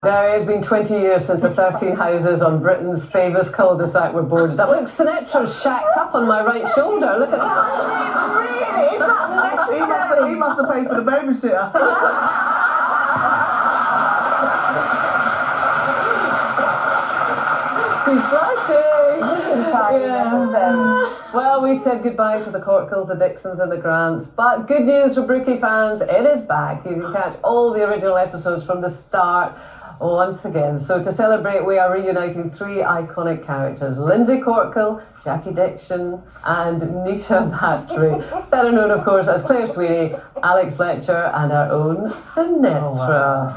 Now, it's been 20 years since the 13 houses on Britain's famous cul-de-sac were boarded up. Look, Sinatra's shacked up on my right shoulder. Look at that. Really? Is that necessary? He must have paid for the babysitter. She's blushing. Yeah. Well, we said goodbye to the Corkhills, the Dixons and the Grants, but good news for Brookie fans, it is back. You can catch all the original episodes from the start once again. So to celebrate, we are reuniting three iconic characters: Lindsey Corkhill, Jaqui Dixon and Nisha Battery, better known of course as Claire Sweeney, Alex Fletcher and our own Sinatra.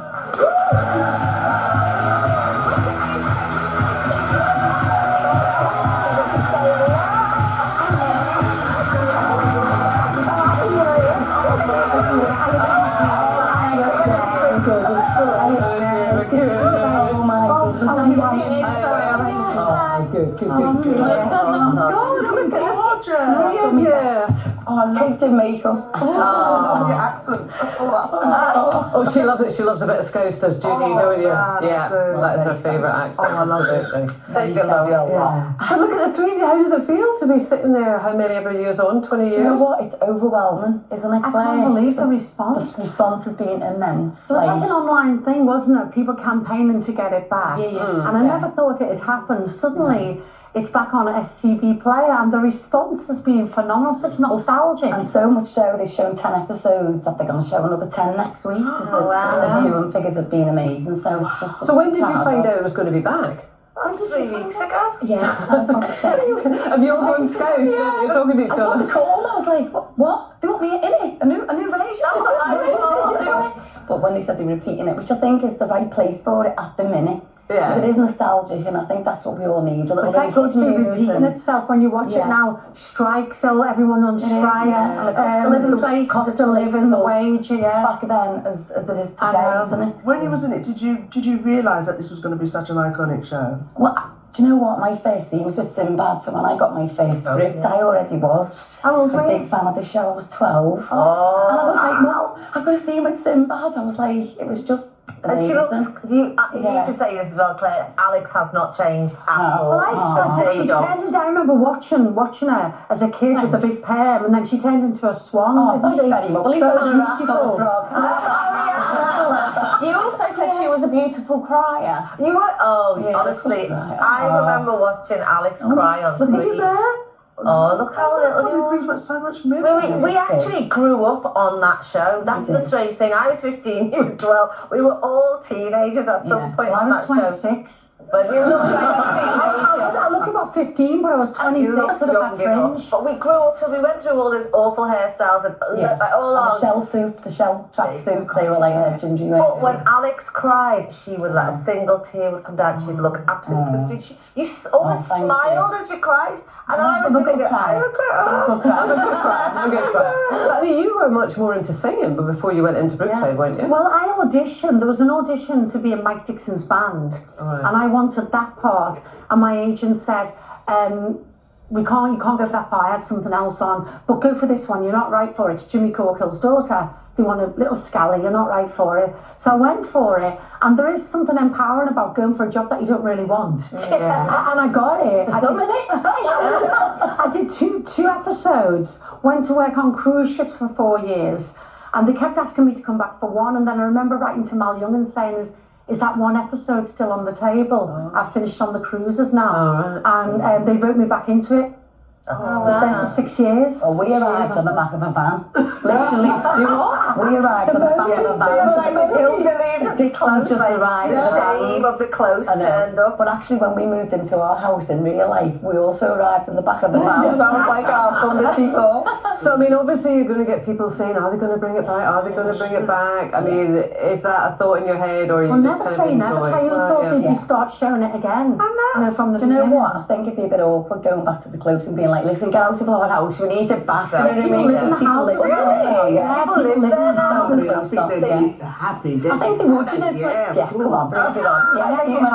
Caked in makeup. Oh, your accent. Oh, she loves it. She loves a bit of Scouse, does Judy, don't you? Man, Yeah, that is her favourite accent. Oh, I love it. But look at the three of you. How does it feel to be sitting there? How many ever years on? 20 years? Do you know what? It's overwhelming, isn't it, Claire? I can't believe the response. The response has been immense. It was like an online thing, wasn't it? People campaigning to get it back. And I never thought it had happened. Suddenly, it's back on STV Player, and the response has been phenomenal. Such nostalgia. And so much so, they've shown 10 episodes that they're going to show another 10 next week. The viewing figures have been amazing. So it's just. So when did you find out it was going to be back? 3 weeks ago. Yeah, I was going to say. Have you all gone Scouse? You're talking to each I got other. the call, I was like, what? They want me in it? A new version? I'll do it. But when they said they were repeating it, which I think is the right place for it at the minute. Yeah. Because it is nostalgic, and I think that's what we all need. A little It's bit like of good history news. repeating itself when you watch it now. Strikes, so everyone on strike. And the cost of living place, cost of living, the wage, back then as it is today, isn't it? When you was in it, did you realise that this was going to be such an iconic show? Well, do you know what? My first scene was with Sinbad, so when I got my first script, I already was a big fan of the show. I was 12. And I was like, no, I've got to see him with Sinbad. I was like, it was just amazing. She looks, you can say this as well, Claire, Alex has not changed at all. Well, I said she's turned into, I remember watching her as a kid with the big perm, and then she turned into a swan, didn't she? Very much. So beautiful. You also said she was a beautiful crier. You were, honestly, I remember watching Alex cry on Look at you TV. there. Oh, look how little God, you it are. brings back so much memory. We actually grew up on that show. That's the strange thing. I was 15, you were 12. We were all teenagers at some point on I was that show. 26. But you look like a I looked about 15, but I was 26 with a back fringe. But we grew up, so we went through all those awful hairstyles and all And our the shell suits, the shell track suits, they were like gingy. But when Alex cried, she would let a single tear would come down. She'd look absolutely pristine. You almost smiled as you cried, and I would be thinking, I would I mean, you were much more into singing but before you went into Brookside, weren't you? Well, I auditioned. There was an audition to be in Mike Dixon's band, and I wanted that part. And my agent said, you can't go for that part. I had something else on, but go for this one. You're not right for it. It's Jimmy Corkhill's daughter. They want a little scally. You're not right for it. So I went for it, and there is something empowering about going for a job that you don't really want. And I got it. I did two episodes. Went to work on cruise ships for 4 years, and they kept asking me to come back for one. And then I remember writing to Mal Young and saying, Is that one episode still on the table? I've finished on the cruises now. And they wrote me back into it. I was there for 6 years. Well, we arrived on the back of a van. Literally. You what? We arrived on the back of a van. The Dixon's just arrived. The shame of the clothes turned up. But actually, when we moved into our house in real life, we also arrived in the back of the van. So I was like, I've done this before. So, I mean, obviously you're going to get people saying, are they going to bring it back? Are they going to bring it back? I mean, is that a thought in your head, or are you Well, just never kind of say never. enjoying I always thought it? they'd start showing it again. I know. From the Do you know beginning. what? I think it'd be a bit awkward going back to the close and being like, listen, get out of our house, we need it back. You know what I mean? live in the People houses, live there. yeah. People live there now. So I think they'd be happy. I think they would, you know, Yeah, come on, bring it on.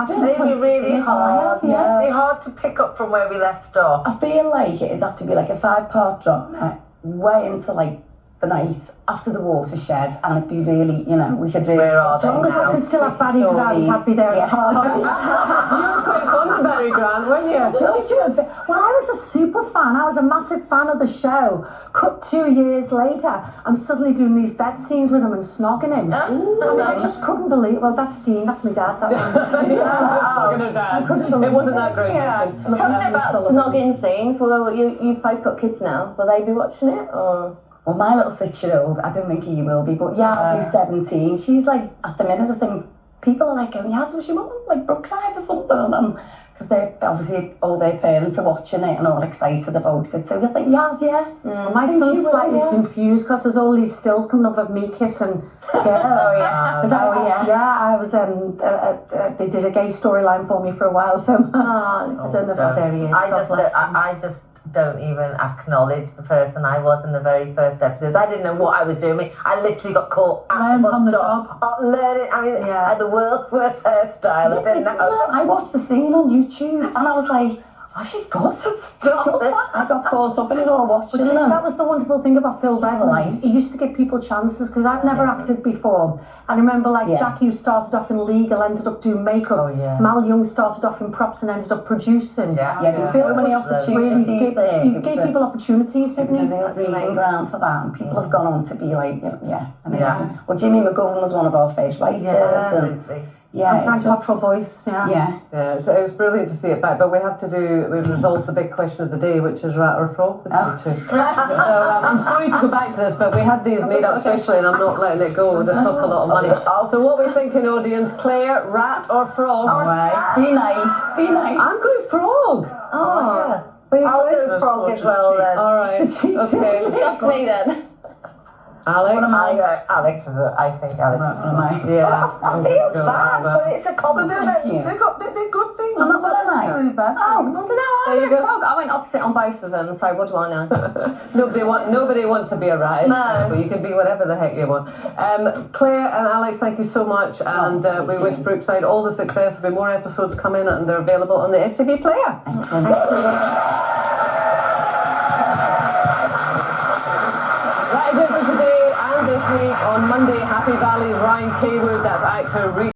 It'd be really hard. It'd be hard to pick up from where we left off. I feel like it'd have to be like a 5-part drama, way into like the night after the watershed, and it'd be really, you know, we could really. Where are As long as I could still have Barry Grant, I'd be there. Yeah. You were quite fond of Barry Grant, weren't you? Well, I was a super fan. I was a massive fan of the show. Cut 2 years later, I'm suddenly doing these bed scenes with him and snogging him. I mean, I just couldn't believe. Well, that's Dean. That's my dad. That one. Snogging her dad. I couldn't believe It wasn't that great. Yeah. Talking about snogging scenes, well, you've both got kids now. Will they be watching it? Or? Well, my little 6-year-old, I don't think he will be, but Yaz, who's 17, she's like, at the minute, I think people are like going, Yaz, was your mum like Brookside or something? Because they're obviously all their parents are watching it and all excited about it. So I think, Yaz, yeah. My son's slightly confused because there's all these stills coming up of me kissing. Oh yeah, yeah. I was they did a gay storyline for me for a while, so I don't know if there he is. I just don't even acknowledge the person I was in the very first episodes. I didn't know what I was doing. I literally got caught at the bus stop. Learning. I mean, I had the world's worst hairstyle. I watched the scene on YouTube and I was like, oh, she's got some stuff. I got caught up in it all watching them. That was the wonderful thing about Phil Bevan. He used to give people chances because I'd never acted before. I remember Jaqui, who started off in legal, ended up doing makeup. Mal Young started off in props and ended up producing. There were so many opportunities. He gave people opportunities, didn't he? It's a real breeding ground for that. And people have gone on to be like, amazing. Well, Jimmy McGovern was one of our first writers. And Frank Cottrell voice, Yeah, so it was brilliant to see it back, but we've resolved the big question of the day, which is rat or frog with you two. So, I'm sorry to go back to this, but we had these made up specially and I'm not letting it go. This cost a lot of money. So what we're thinking, audience, Claire, rat or frog? Be nice, be nice. I'm going frog. I'll go frog as well then. Alright, okay. Just needed. Alex? What am I? Alex is I think Alex. What am I? Yeah. I feel bad, but it's a But compliment. they're good things. I'm It's not not gonna lie. necessarily bad things. So now I went frog. I went opposite on both of them. So what do I know? Nobody wants to be a rat, No. but you can be whatever the heck you want. Claire and Alex, thank you so much, and we wish Brookside all the success. There'll be more episodes coming, and they're available on the ITV player. Thank you. That is it for today and this week. On Monday, Happy Valley's Ryan Kaywood, that's actor